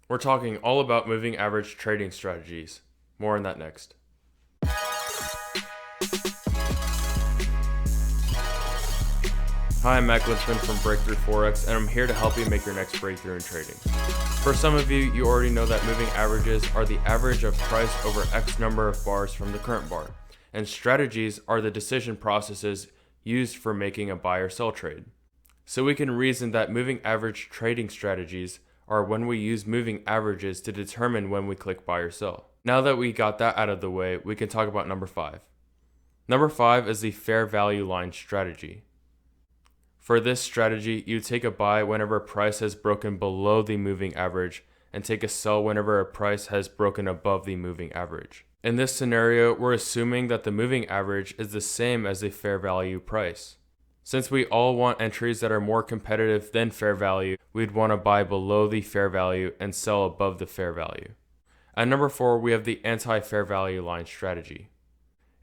We're talking all about moving average trading strategies. More on that next. Hi, I'm Mac Lipsman from Breakthrough Forex, and I'm here to help you make your next breakthrough in trading. For some of you, you already know that moving averages are the average of price over X number of bars from the current bar, and strategies are the decision processes used for making a buy or sell trade. So we can reason that moving average trading strategies are when we use moving averages to determine when we click buy or sell. Now that we got that out of the way, we can talk about number 5. Number 5 is the fair value line strategy. For this strategy, you take a buy whenever price has broken below the moving average and take a sell whenever a price has broken above the moving average. In this scenario, we're assuming that the moving average is the same as the fair value price. Since we all want entries that are more competitive than fair value, we'd want to buy below the fair value and sell above the fair value. At number 4, we have the anti-fair value line strategy.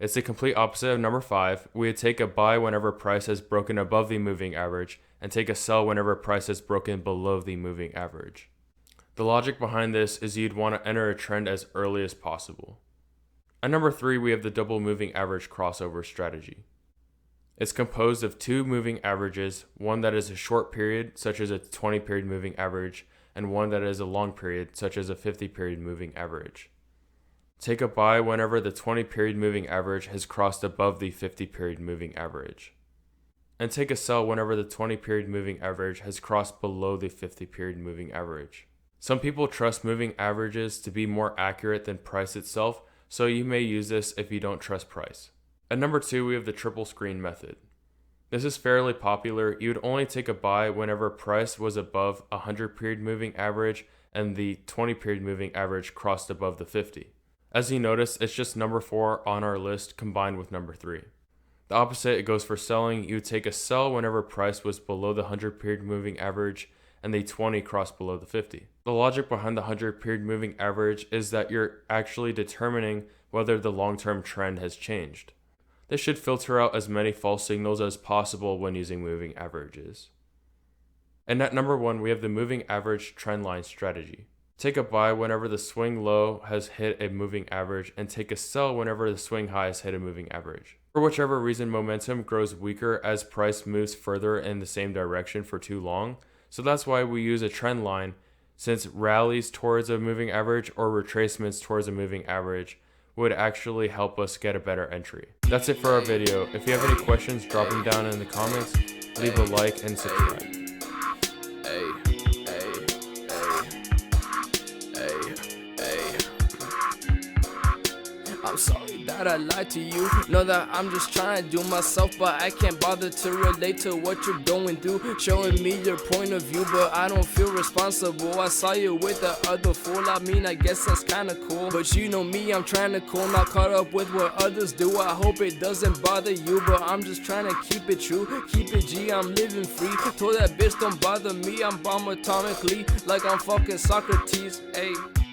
It's the complete opposite of number 5. We would take a buy whenever price has broken above the moving average and take a sell whenever price has broken below the moving average. The logic behind this is you'd want to enter a trend as early as possible. At number 3, we have the double moving average crossover strategy. It's composed of two moving averages, one that is a short period, such as a 20-period moving average, and one that is a long period, such as a 50-period moving average. Take a buy whenever the 20-period moving average has crossed above the 50-period moving average. And take a sell whenever the 20-period moving average has crossed below the 50-period moving average. Some people trust moving averages to be more accurate than price itself, so you may use this if you don't trust price. At number 2, we have the triple screen method. This is fairly popular. You would only take a buy whenever price was above a 100-period moving average and the 20-period moving average crossed above the 50. As you notice, it's just number 4 on our list combined with number 3. The opposite, it goes for selling. You would take a sell whenever price was below the 100-period moving average and the 20 crossed below the 50. The logic behind the 100-period moving average is that you're actually determining whether the long-term trend has changed. This should filter out as many false signals as possible when using moving averages. And at number 1, we have the moving average trend line strategy. Take a buy whenever the swing low has hit a moving average and take a sell whenever the swing high has hit a moving average. For whichever reason, momentum grows weaker as price moves further in the same direction for too long. So that's why we use a trend line, since rallies towards a moving average or retracements towards a moving average would actually help us get a better entry. That's it for our video. If you have any questions, drop them down in the comments, leave a like and subscribe. I'm sorry that I lied to you. Know that I'm just trying to do myself, but I can't bother to relate to what you're going through. Showing me your point of view, but I don't feel responsible. I saw you with the other fool. I mean, I guess that's kinda cool, but you know me, I'm trying to cool, not caught up with what others do. I hope it doesn't bother you, but I'm just trying to keep it true, keep it G. I'm living free. Told that bitch don't bother me. I'm bomb atomically like I'm fucking Socrates. Ayy.